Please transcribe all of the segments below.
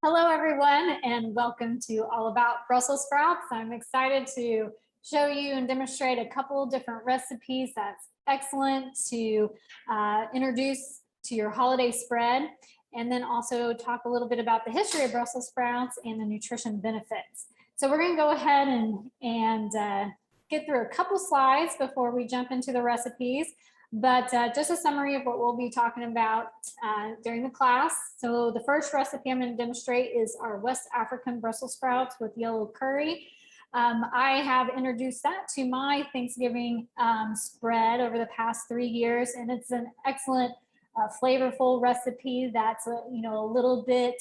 Hello, everyone, and welcome to All About Brussels Sprouts. I'm excited to show you and demonstrate a couple different recipes that's excellent to introduce to your holiday spread, and then also talk a little bit about the history of Brussels sprouts and the nutrition benefits. So we're going to go ahead and get through a couple slides before we jump into the recipes. But just a summary of what we'll be talking about during the class. So the first recipe I'm going to demonstrate is our West African Brussels sprouts with yellow curry. I have introduced that to my Thanksgiving spread over the past 3 years, and it's an excellent flavorful recipe that's a little bit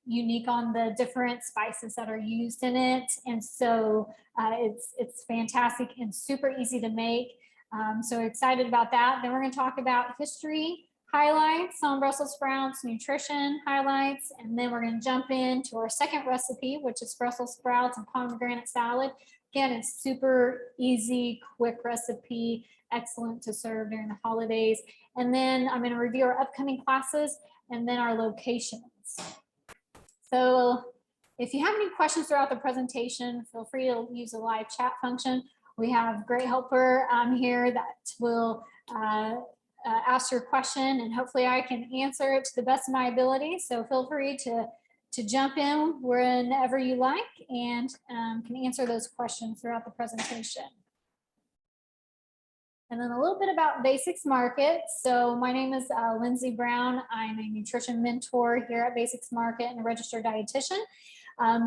unique on the different spices that are used in it, and so it's fantastic and super easy to make. So excited about that. Then we're going to talk about history highlights on Brussels sprouts, nutrition highlights, and then we're going to jump into our second recipe, which is Brussels sprouts and pomegranate salad. Again, it's super easy, quick recipe, excellent to serve during the holidays. And then I'm going to review our upcoming classes and then our locations. So if you have any questions throughout the presentation, feel free to use the live chat function. We have a great helper here that will ask your question, and hopefully I can answer it to the best of my ability. So feel free to jump in whenever you like and can answer those questions throughout the presentation. And then a little bit about Basics Market. So my name is Lindsay Brown. I'm a nutrition mentor here at Basics Market and a registered dietitian.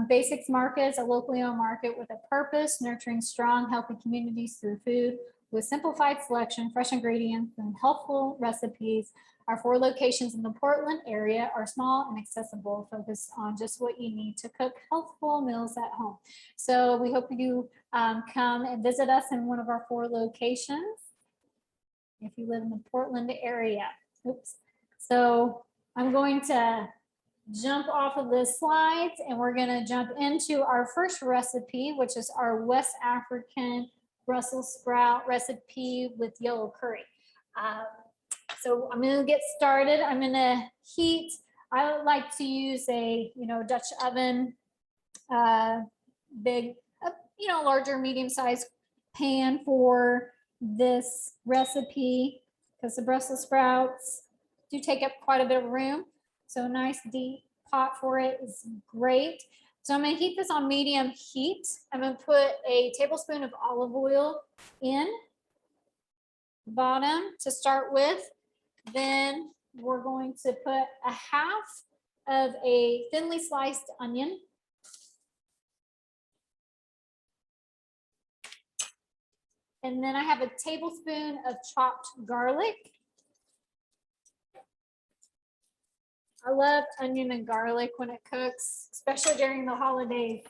Basics Market is a locally owned market with a purpose, nurturing strong, healthy communities through food with simplified selection, fresh ingredients, and healthful recipes. Our 4 locations in the Portland area are small and accessible, focused on just what you need to cook healthful meals at home. So we hope you come and visit us in one of our 4 locations if you live in the Portland area. Oops. So I'm going to jump off of the slides and we're going to jump into our first recipe, which is our West African Brussels sprout recipe with yellow curry. So I'm going to get started. I'm going to heat. I would like to use a Dutch oven, big, larger medium-sized pan for this recipe because the Brussels sprouts do take up quite a bit of room. So a nice deep pot for it is great. So I'm going to heat this on medium heat. I'm going to put a tablespoon of olive oil in the bottom to start with. Then we're going to put a half of a thinly sliced onion. And then I have a tablespoon of chopped garlic. I love onion and garlic when it cooks, especially during the holidays.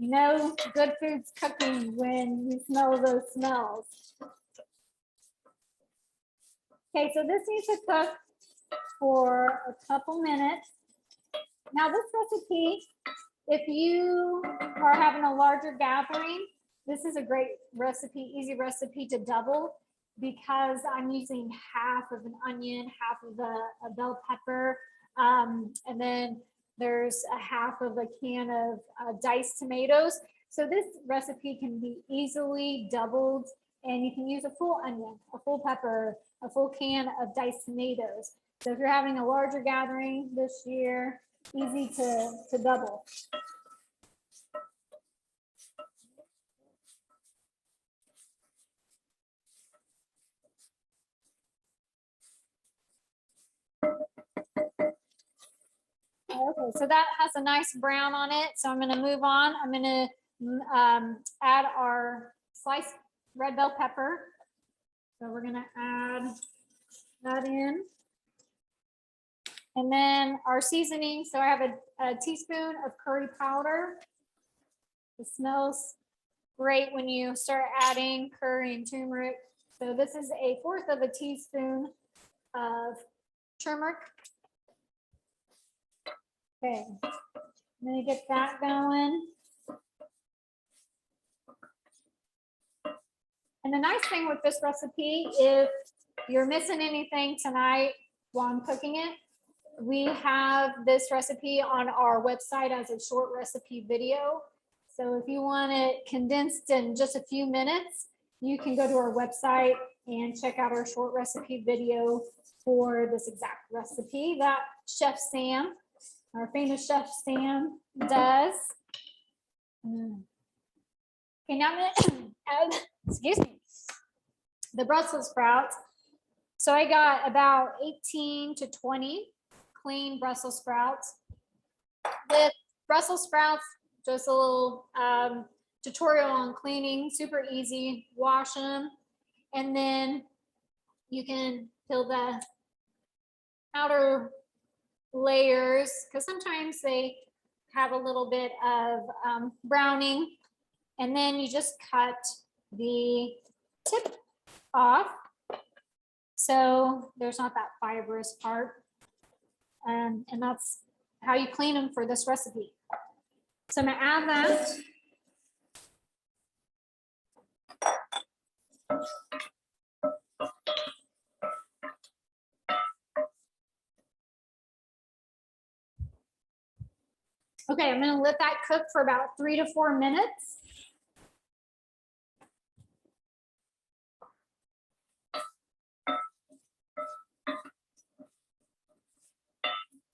Good food's cooking when you smell those smells. Okay, so this needs to cook for a couple minutes. Now this recipe, if you are having a larger gathering, this is a great recipe, easy recipe to double because I'm using half of an onion, half of a bell pepper, and then there's a half of a can of diced tomatoes. So this recipe can be easily doubled, and you can use a full onion, a full pepper, a full can of diced tomatoes. So if you're having a larger gathering this year, easy to double. Okay, so that has a nice brown on it. So I'm going to move on. I'm going to add our sliced red bell pepper. So we're going to add that in. And then our seasoning. So I have a teaspoon of curry powder. It smells great when you start adding curry and turmeric. So this is 1/4 of a teaspoon of turmeric. Okay, I'm going to get that going. And the nice thing with this recipe, if you're missing anything tonight while I'm cooking it, We have this recipe on our website as a short recipe video. So if you want it condensed in just a few minutes, you can go to our website and check out our short recipe video for this exact recipe that Chef Sam, our famous Chef Sam, does. Okay, now I'm gonna add, excuse me, the Brussels sprouts. So I got about 18 to 20 clean Brussels sprouts. With Brussels sprouts, just a little tutorial on cleaning, super easy. Wash them, and then you can peel the outer layers because sometimes they have a little bit of browning, and then you just cut the tip off so there's not that fibrous part, and that's how you clean them for this recipe. So I'm gonna add that. Okay, I'm gonna let that cook for about 3 to 4 minutes.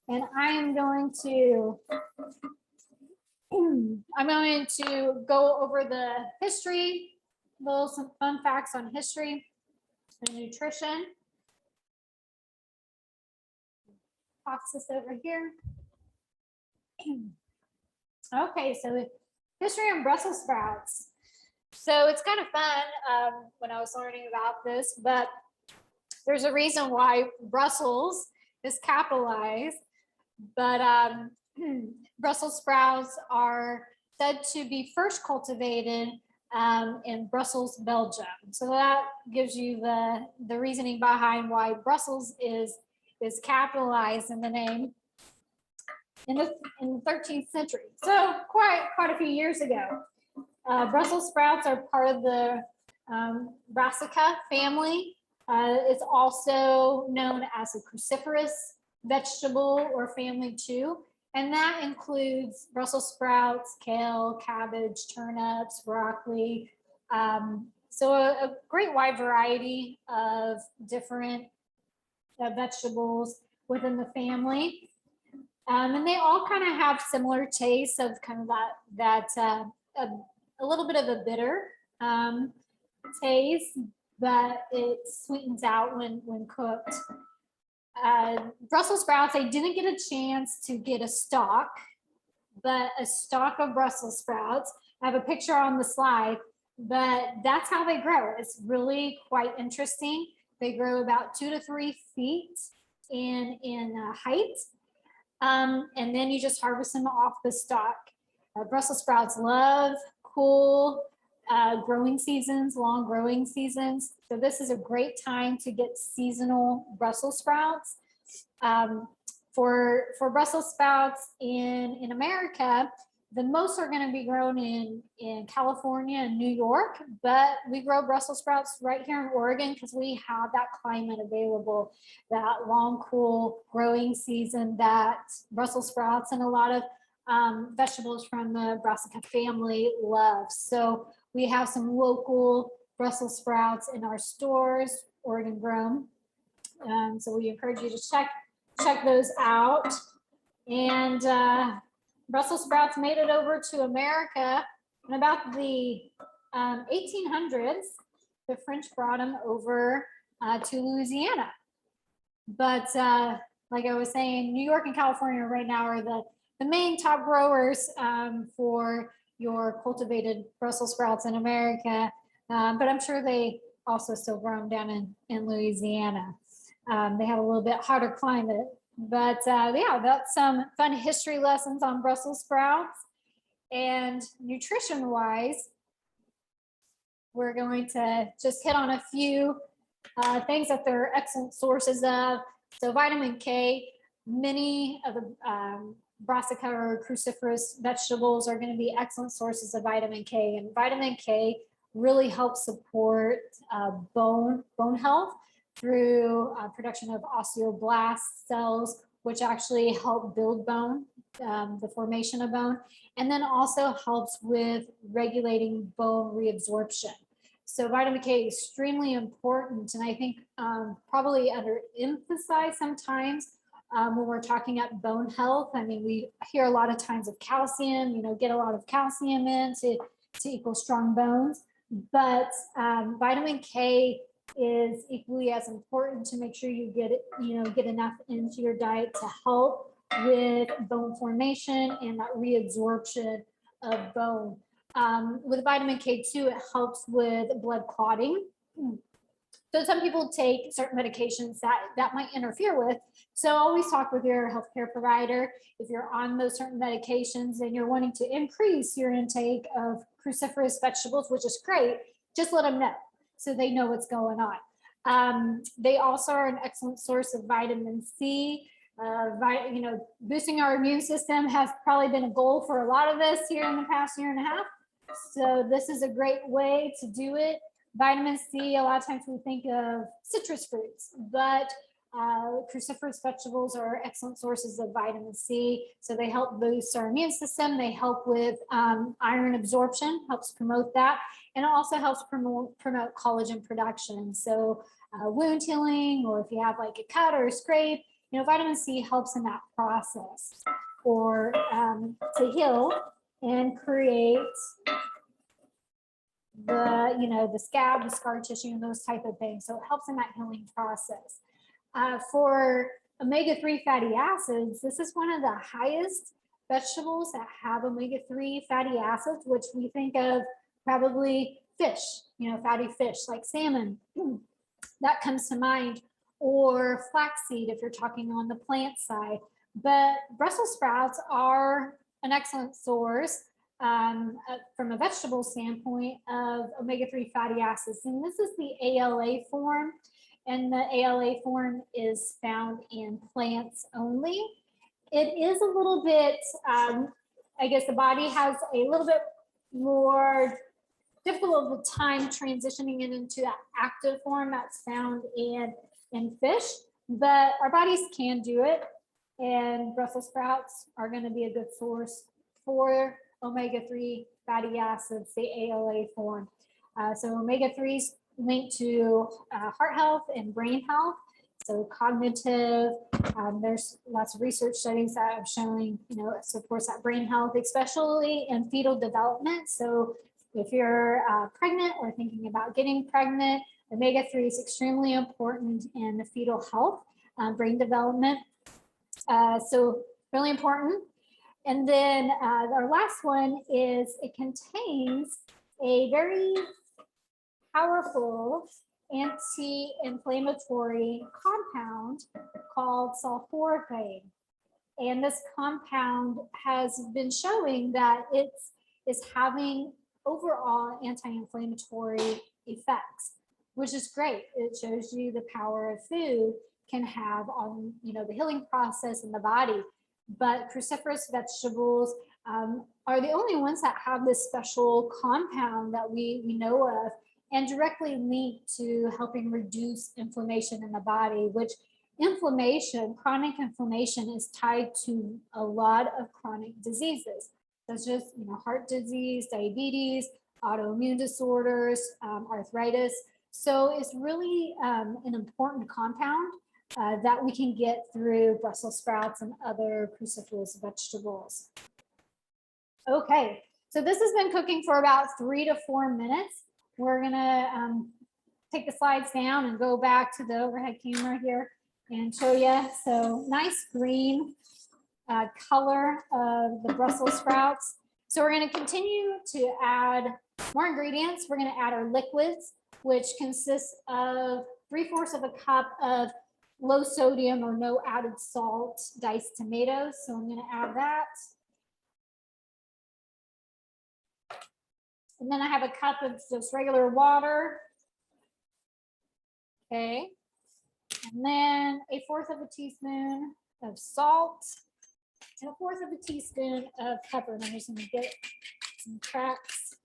And I am going to go over the history, some fun facts on history and nutrition. Toss this over here. Okay, so history on Brussels sprouts. So it's kind of fun when I was learning about this, but there's a reason why Brussels is capitalized. But Brussels sprouts are said to be first cultivated in Brussels, Belgium. So that gives you the reasoning behind why Brussels is capitalized in the name in the 13th century. So quite a few years ago. Brussels sprouts are part of the Brassica family. It's also known as a cruciferous vegetable or family too, and that includes Brussels sprouts, kale, cabbage, turnips, broccoli. So a great wide variety of different vegetables within the family. And they all kind of have similar tastes of kind of a little bit of a bitter taste, but it sweetens out when cooked. Brussels sprouts, I didn't get a chance to get a stalk, but a stalk of Brussels sprouts. I have a picture on the slide, but that's how they grow. It's really quite interesting. They grow about 2 to 3 feet in height. And then you just harvest them off the stalk. Brussels sprouts love cool growing seasons, long growing seasons. So this is a great time to get seasonal Brussels sprouts. For Brussels sprouts in America, the most are going to be grown in California and New York, but we grow Brussels sprouts right here in Oregon because we have that climate available, that long, cool growing season that Brussels sprouts and a lot of vegetables from the Brassica family love. So we have some local Brussels sprouts in our stores, Oregon grown. So we encourage you to check those out. And Brussels sprouts made it over to America in about the 1800s. The French brought them over to Louisiana. But like I was saying, New York and California right now are the main top growers for your cultivated Brussels sprouts in America. But I'm sure they also still grow them down in Louisiana. They have a little bit hotter climate. But yeah, that's some fun history lessons on Brussels sprouts. And nutrition wise, we're going to just hit on a few things that they're excellent sources of. So vitamin K, many of the Brassica or cruciferous vegetables are going to be excellent sources of vitamin K. And vitamin K really helps support bone health through production of osteoblast cells, which actually help build bone, the formation of bone, and then also helps with regulating bone reabsorption. So vitamin K is extremely important, and I think probably underemphasized sometimes when we're talking about bone health. I mean, we hear a lot of times of calcium, get a lot of calcium in to equal strong bones, but vitamin K is equally as important to make sure you get it, get enough into your diet to help with bone formation and that reabsorption of bone. With vitamin K2, it helps with blood clotting. So some people take certain medications that might interfere with. So always talk with your healthcare provider. If you're on those certain medications and you're wanting to increase your intake of cruciferous vegetables, which is great, just let them know so they know what's going on. They also are an excellent source of vitamin C. Boosting our immune system has probably been a goal for a lot of us here in the past year and a half. So this is a great way to do it. Vitamin C, a lot of times we think of citrus fruits, but cruciferous vegetables are excellent sources of vitamin C. So they help boost our immune system. They help with iron absorption, helps promote that. And it also helps promote collagen production. So wound healing, or if you have like a cut or a scrape, vitamin C helps in that process or to heal and create the scab, the scar tissue, and those type of things. So it helps in that healing process. For omega-3 fatty acids, this is one of the highest vegetables that have omega-3 fatty acids, which we think of probably fish, fatty fish like salmon. That comes to mind, or flaxseed if you're talking on the plant side. But Brussels sprouts are an excellent source from a vegetable standpoint of omega-3 fatty acids. And this is the ALA form. And the ALA form is found in plants only. It is a little bit, I guess the body has a little bit more difficult of a time transitioning it into that active form that's found in fish, but our bodies can do it. And Brussels sprouts are going to be a good source for omega-3 fatty acids, the ALA form. So omega-3s linked to heart health and brain health. So cognitive, there's lots of research studies that are showing, supports that brain health, especially in fetal development. So if you're pregnant or thinking about getting pregnant, omega-3 is extremely important in the fetal health, brain development. So really important. And then our last one is it contains a very powerful anti-inflammatory compound called sulforaphane. And this compound has been showing that it is having overall anti-inflammatory effects, which is great. It shows you the power of food can have on the healing process in the body. But cruciferous vegetables are the only ones that have this special compound that we know of, and directly linked to helping reduce inflammation in the body, which chronic inflammation is tied to a lot of chronic diseases, such as heart disease, diabetes, autoimmune disorders, arthritis. So it's really an important compound that we can get through Brussels sprouts and other cruciferous vegetables. Okay, so this has been cooking for about 3 to 4 minutes. We're gonna take the slides down and go back to the overhead camera here and show you. So nice green color of the Brussels sprouts. So we're gonna continue to add more ingredients. We're gonna add our liquids, which consists of 3/4 of a cup of low sodium or no added salt diced tomatoes. So I'm gonna add that. And then I have a cup of just regular water. Okay. And then 1/4 of a teaspoon of salt and 1/4 of a teaspoon of pepper. And I'm just gonna get some cracked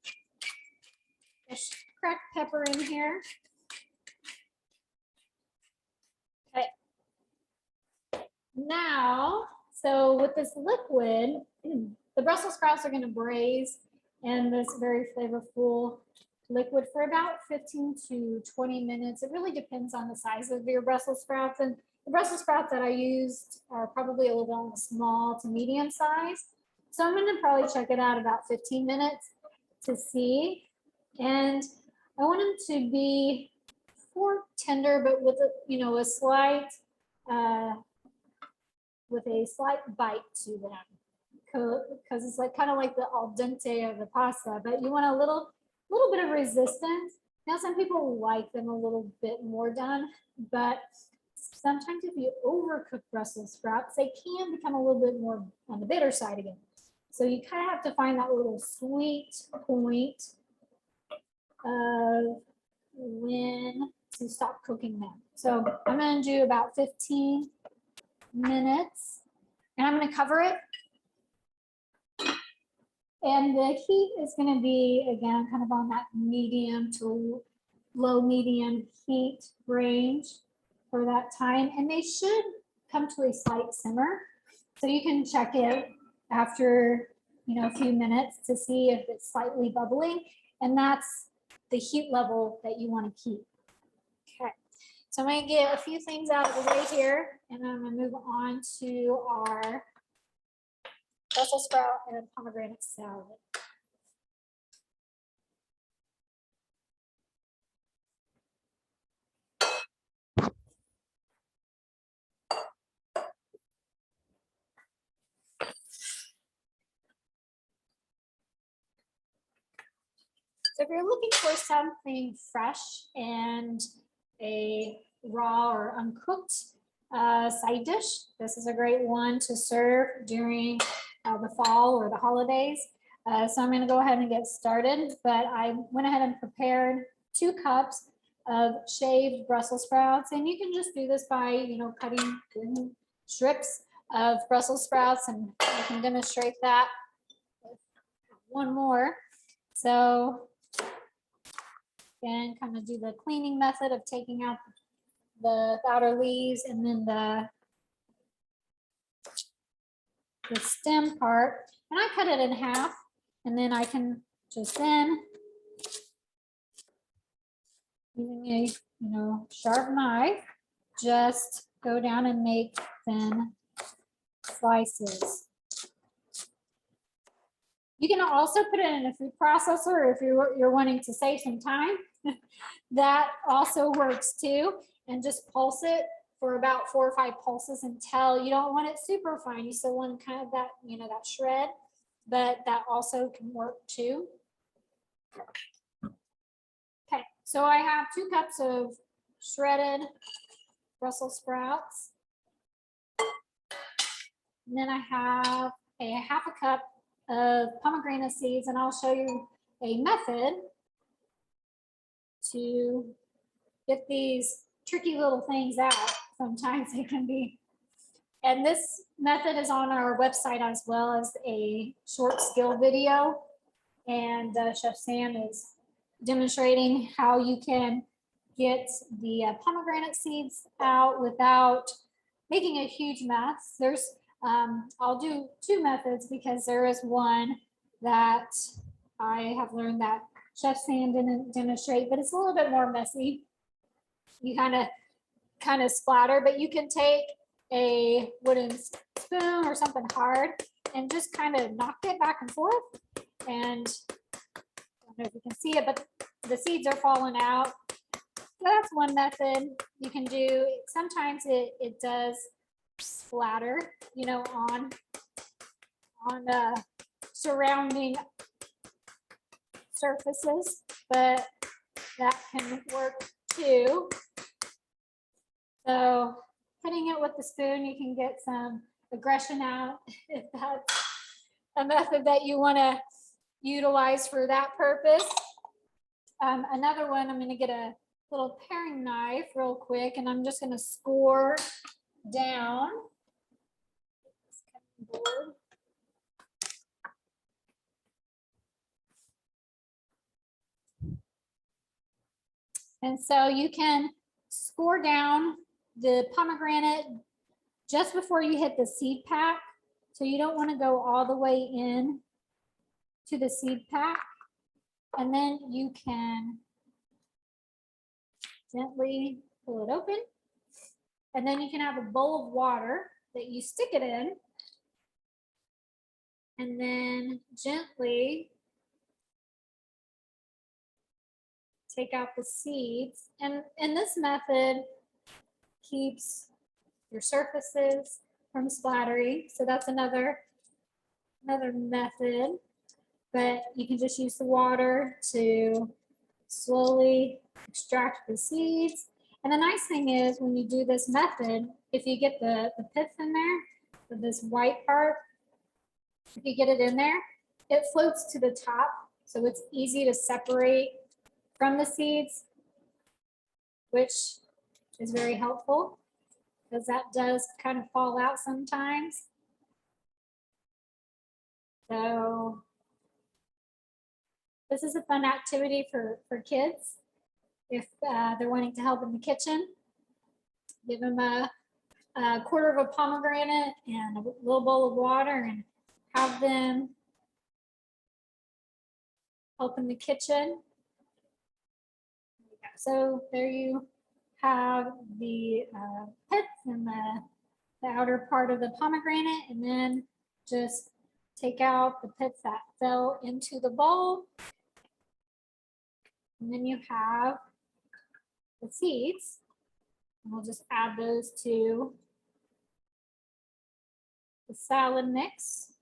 pepper in here. now, so with this liquid, the Brussels sprouts are going to braise in this very flavorful liquid for about 15 to 20 minutes. It really depends on the size of your Brussels sprouts. And the Brussels sprouts that I used are probably a little bit on the small to medium size. So I'm going to probably check it out about 15 minutes to see. And I want them to be fork tender, but with a, a slight, with a slight bite to them, because it's like kind of like the al dente of the pasta, but you want a little bit of resistance. Now, some people like them a little bit more done, but sometimes if you overcook Brussels sprouts, they can become a little bit more on the bitter side again. So you kind of have to find that little sweet point of when to stop cooking them. So I'm going to do about 15 minutes, and I'm going to cover it. And the heat is going to be, again, kind of on that medium to low medium heat range for that time. And they should come to a slight simmer. So you can check it after, a few minutes to see if it's slightly bubbling. And that's the heat level that you want to keep. Okay. So I'm going to get a few things out of the way here, and I'm going to move on to our Brussels sprout and pomegranate salad. So if you're looking for something fresh and a raw or uncooked side dish, this is a great one to serve during the fall or the holidays. So I'm going to go ahead and get started, but I went ahead and prepared 2 cups of shaved Brussels sprouts, and you can just do this by, cutting thin strips of Brussels sprouts, and I can demonstrate that with one more. So and kind of do the cleaning method of taking out the outer leaves and then the stem part. And I cut it in half, and then I can just then, using a sharp knife, just go down and make thin slices. You can also put it in a food processor if you're wanting to save some time. That also works too. And just pulse it for about 4 or 5 pulses until you don't want it super fine. You still want kind of that, that shred, but that also can work too. Okay, so I have 2 cups of shredded Brussels sprouts. And then I have a half a cup of pomegranate seeds, and I'll show you a method to get these tricky little things out. Sometimes it can be. And this method is on our website as well as a short skill video. And Chef Sam is demonstrating how you can get the pomegranate seeds out without making a huge mess. There's I'll do 2 methods because there is one that I have learned that Chef Sam didn't demonstrate, but it's a little bit more messy. You kind of splatter, but you can take a wooden spoon or something hard and just kind of knock it back and forth. And I don't know if you can see it, but the seeds are falling out. So that's one method you can do. Sometimes it does splatter, on surrounding surfaces, but that can work too. So hitting it with the spoon, you can get some aggression out if that's a method that you want to utilize for that purpose. Another one, I'm going to get a little paring knife real quick, and I'm just going to score down this cutting board. And so you can score down the pomegranate just before you hit the seed pack. So you don't want to go all the way in to the seed pack. And then you can gently pull it open. And then you can have a bowl of water that you stick it in. And then gently take out the seeds. And this method keeps your surfaces from splattering. So that's another method. But you can just use the water to slowly extract the seeds. And the nice thing is when you do this method, if you get the pith in there, this white part, if you get it in there, it floats to the top. So it's easy to separate from the seeds, which is very helpful because that does kind of fall out sometimes. So this is a fun activity for kids. If they're wanting to help in the kitchen, give them a quarter of a pomegranate and a little bowl of water and have them help in the kitchen. So there you have the pits and the outer part of the pomegranate, and then just take out the pits that fell into the bowl. And then you have the seeds. And we'll just add those to the salad mix.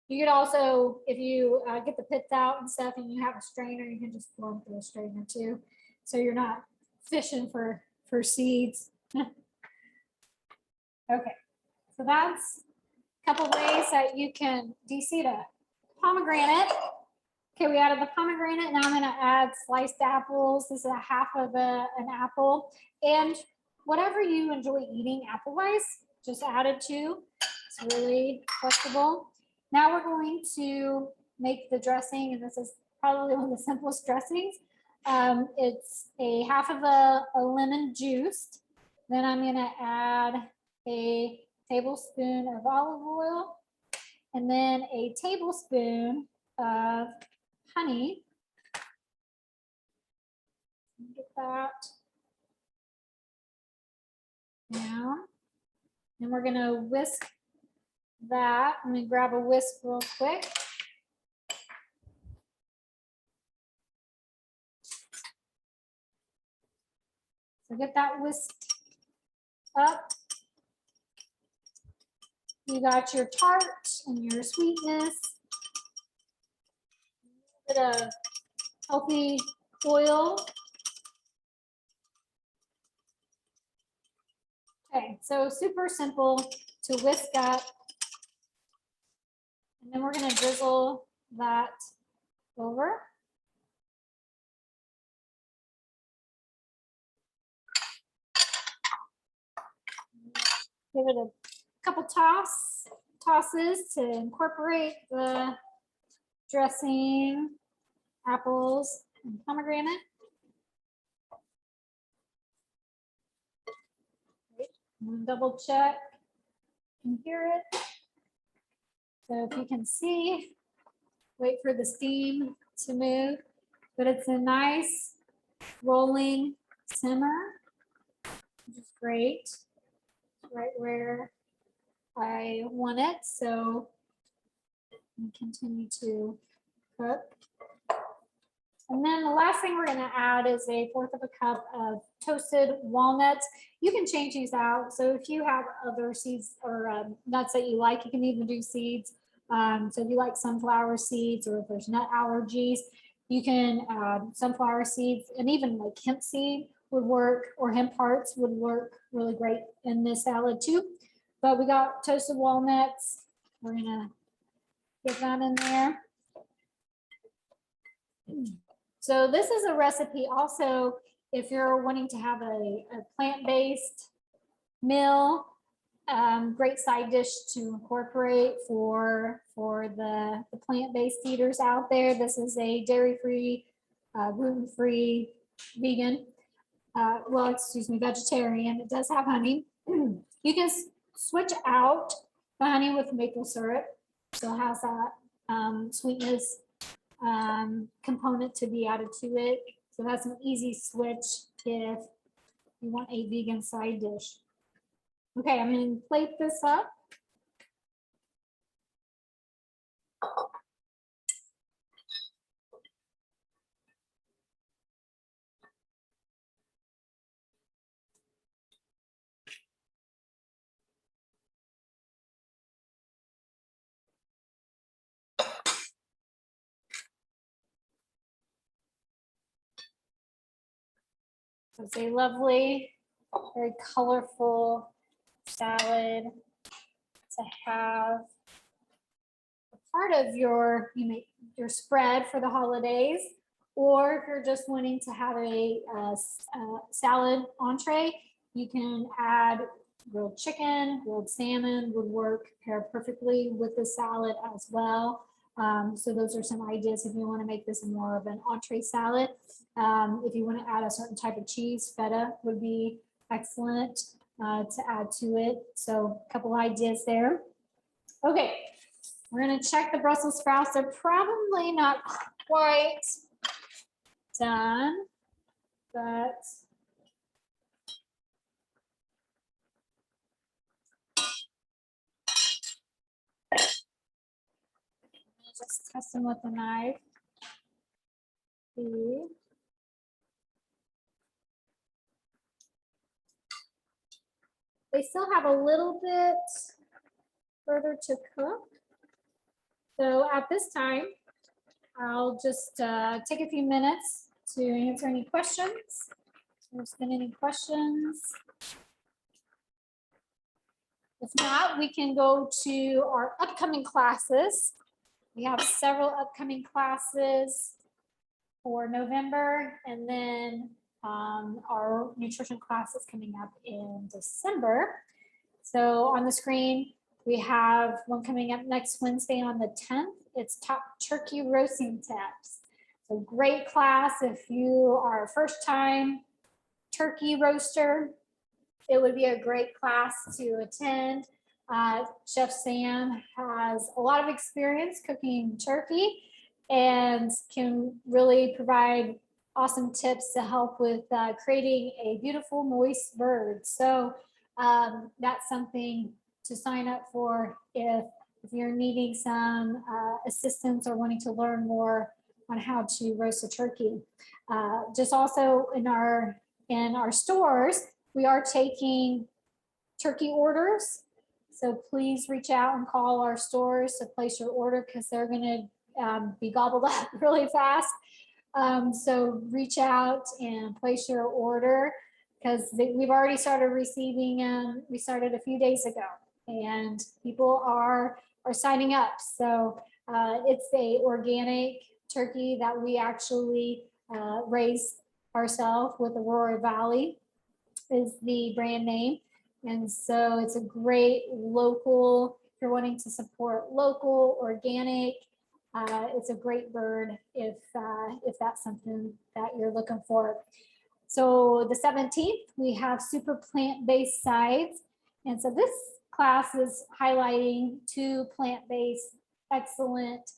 You could also, if you get the pits out and stuff and you have a strainer, you can just throw them through a strainer too. So you're not fishing for seeds. Okay, so that's a couple ways that you can de-seed a pomegranate. Okay, we added the pomegranate. Now I'm going to add sliced apples. This is a half of an apple. And whatever you enjoy eating apple-wise, just add it to. It's really flexible. Now we're going to make the dressing, and this is probably one of the simplest dressings. It's a half of a lemon juiced. Then I'm going to add a tablespoon of olive oil, and then a tablespoon of honey. Get that down. And we're going to whisk that. Let me grab a whisk real quick. So get that whisked up. You got your tart and your sweetness. A bit of healthy oil. Okay, so super simple to whisk up. And then we're going to drizzle that over. Give it a couple tosses to incorporate the dressing, apples, and pomegranate. Double check. You can hear it. So if you can see, wait for the steam to move, but it's a nice rolling simmer, which is great. Right where I want it, so continue to cook. And then the last thing we're going to add is 1/4 of a cup of toasted walnuts. You can change these out. So if you have other seeds or nuts that you like, you can even do seeds. So if you like sunflower seeds, or if there's nut allergies, you can add sunflower seeds, and even like hemp seed would work, or hemp hearts would work really great in this salad too. But we got toasted walnuts. We're going to get that in there. So this is a recipe also if you're wanting to have a plant-based meal. great side dish to incorporate for the plant-based eaters out there. This is a dairy-free, gluten-free, vegan, well, excuse me, vegetarian. It does have honey. You can switch out the honey with maple syrup. So it has that sweetness component to be added to it. So that's an easy switch if you want a vegan side dish. Okay, I'm going to plate this up. It's a lovely, very colorful salad to have a part of your spread for the holidays, or if you're just wanting to have a salad entree, you can add grilled chicken, grilled salmon would work pair perfectly with the salad as well. So those are some ideas if you want to make this more of an entree salad. If you want to add a certain type of cheese, feta would be excellent to add to it. So a couple ideas there. Okay, we're going to check the Brussels sprouts. They're probably not quite done, but just test them with a knife. See. They still have a little bit further to cook. So at this time, I'll just take a few minutes to answer any questions. There's been any questions? If not, we can go to our upcoming classes. We have several upcoming classes for November, and then our nutrition class is coming up in December. So on the screen, we have one coming up next Wednesday on the 10th. It's top turkey roasting tips. So great class if you are a first time turkey roaster. It would be a great class to attend. Chef Sam has a lot of experience cooking turkey and can really provide awesome tips to help with creating a beautiful moist bird. So that's something to sign up for if you're needing some assistance or wanting to learn more on how to roast a turkey. Just also in our stores, we are taking turkey orders. So please reach out and call our stores to place your order because they're going to be gobbled up really fast. So reach out and place your order because we've already started receiving. We started a few days ago, and people are signing up. So it's a organic turkey that we actually raise ourselves with Aurora Valley is the brand name. And so it's a great local, if you're wanting to support local, organic, it's a great bird if that's something that you're looking for. So the 17th, we have super plant-based sides. And so this class is highlighting 2 plant-based excellent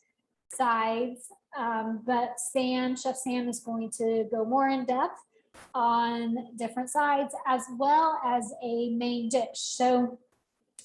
sides. But Chef Sam is going to go more in depth on different sides as well as a main dish. So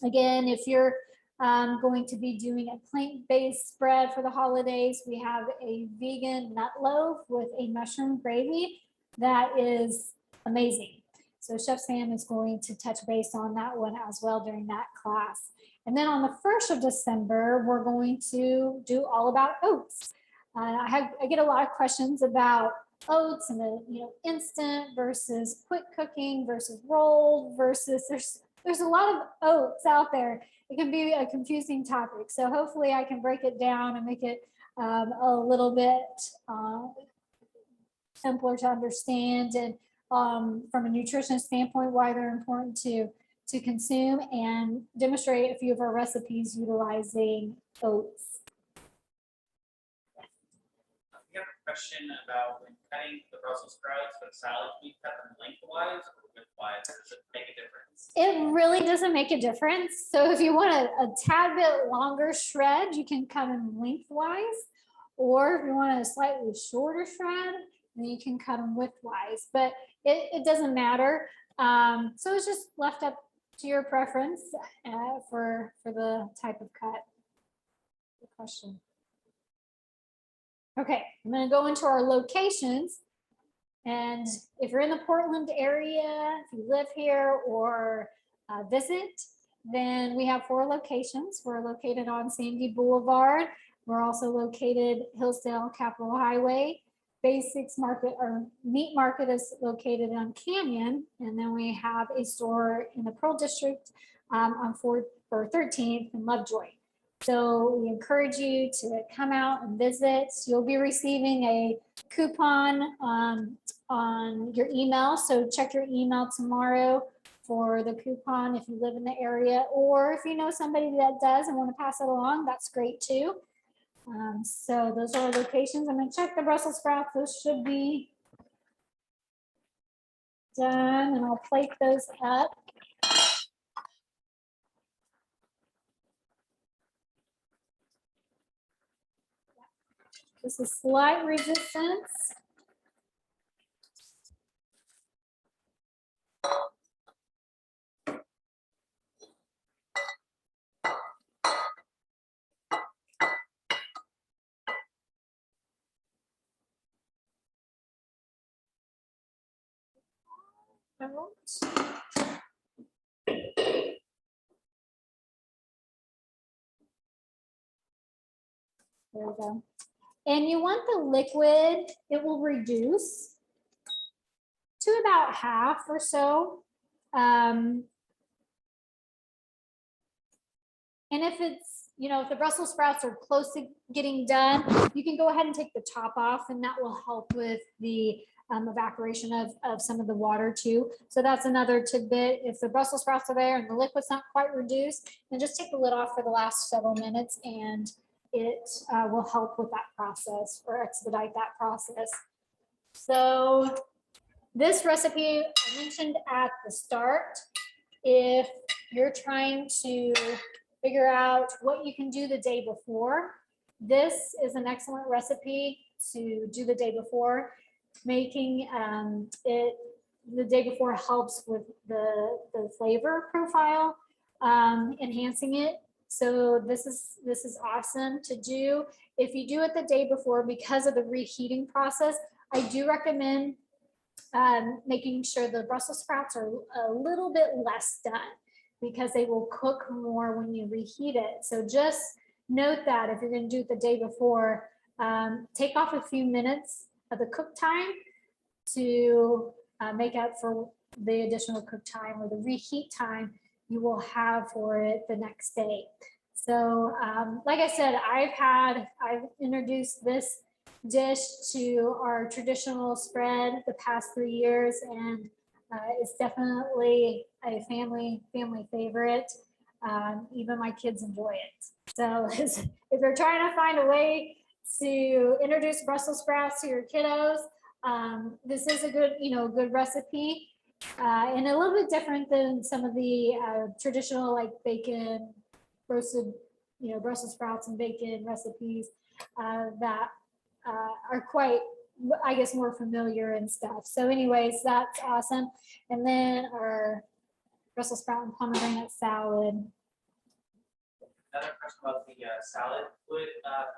again, if you're going to be doing a plant-based spread for the holidays, we have a vegan nut loaf with a mushroom gravy that is amazing. So Chef Sam is going to touch base on that one as well during that class. And then on the 1st of December, we're going to do all about oats. I get a lot of questions about oats and the instant versus quick cooking versus rolled versus there's a lot of oats out there. It can be a confusing topic. So hopefully I can break it down and make it a little bit simpler to understand and from a nutrition standpoint, why they're important to to consume and demonstrate a few of our recipes utilizing oats. We have a question about when cutting the Brussels sprouts for the salad, do we cut them lengthwise or widthwise? Does it make a difference? It really doesn't make a difference. So if you want a tad bit longer shred, you can cut them lengthwise. Or if you want a slightly shorter shred, then you can cut them widthwise. But it doesn't matter. So it's just left up to your preference for the type of cut. Good question. Okay, I'm going to go into our locations. And if you're in the Portland area, if you live here or visit, then we have 4 locations. We're located on Sandy Boulevard. We're also located Hillsdale Capitol Highway. Basics Market or Meat Market is located on Canyon. And then we have a store in the Pearl District on 4th or 13th in Lovejoy. So we encourage you to come out and visit. You'll be receiving a coupon on your email. So check your email tomorrow for the coupon if you live in the area, or if you know somebody that does and want to pass it along, that's great too. So those are our locations. I'm going to check the Brussels sprouts. Those should be done, and I'll plate those up. This is slight resistance. There we go. And you want the liquid, it will reduce to about half or so. And if it's, if the Brussels sprouts are close to getting done, you can go ahead and take the top off, and that will help with the evaporation of some of the water too. So that's another tidbit. If the Brussels sprouts are there and the liquid's not quite reduced, then just take the lid off for the last several minutes, and it will help with that process or expedite that process. So this recipe I mentioned at the start, if you're trying to figure out what you can do the day before, this is an excellent recipe to do the day before. Making it the day before helps with the flavor profile, enhancing it. So this is awesome to do. If you do it the day before, because of the reheating process, I do recommend making sure the Brussels sprouts are a little bit less done, because they will cook more when you reheat it. So just note that if you're going to do it the day before, take off a few minutes of the cook time to make up for the additional cook time or the reheat time you will have for it the next day. So like I said, I've introduced this dish to our traditional spread the past 3 years, and it's definitely a family favorite. Even my kids enjoy it. So if you're trying to find a way to introduce Brussels sprouts to your kiddos, this is a good, good recipe, and a little bit different than some of the traditional like bacon roasted, Brussels sprouts and bacon recipes that are quite, I guess, more familiar and stuff. So anyways, that's awesome. And then our Brussels sprout and pomegranate salad. Another question about the salad. Would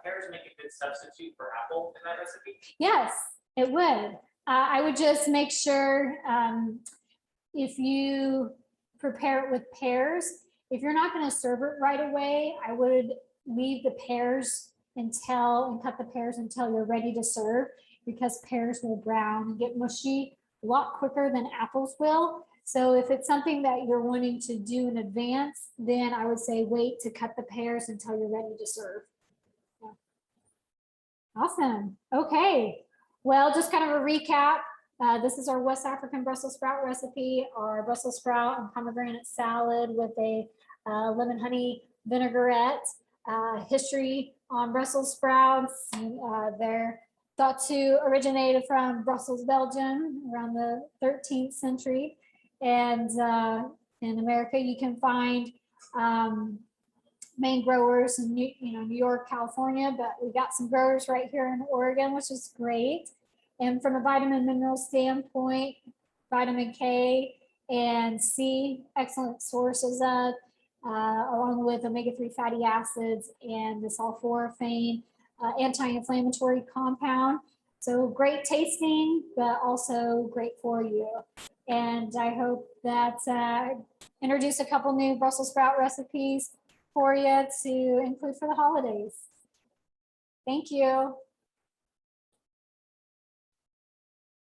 pears make a good substitute for apple in that recipe? Yes, it would. I would just make sure if you prepare it with pears, if you're not going to serve it right away, I would leave the pears and cut the pears until you're ready to serve, because pears will brown and get mushy a lot quicker than apples will. So if it's something that you're wanting to do in advance, then I would say wait to cut the pears until you're ready to serve. Yeah. Awesome. Okay. Well, just kind of a recap. This is our West African Brussels sprout recipe, our Brussels sprout and pomegranate salad with a lemon honey vinaigrette. History on Brussels sprouts. They're thought to originated from Brussels, Belgium around the 13th century. And in America, you can find main growers in New York, California, but we got some growers right here in Oregon, which is great. And from a vitamin mineral standpoint, vitamin K and C, excellent sources of, along with omega-3 fatty acids and the sulforaphane anti-inflammatory compound. So great tasting, but also great for you. And I hope that introduce a couple new Brussels sprout recipes for you to include for the holidays. Thank you.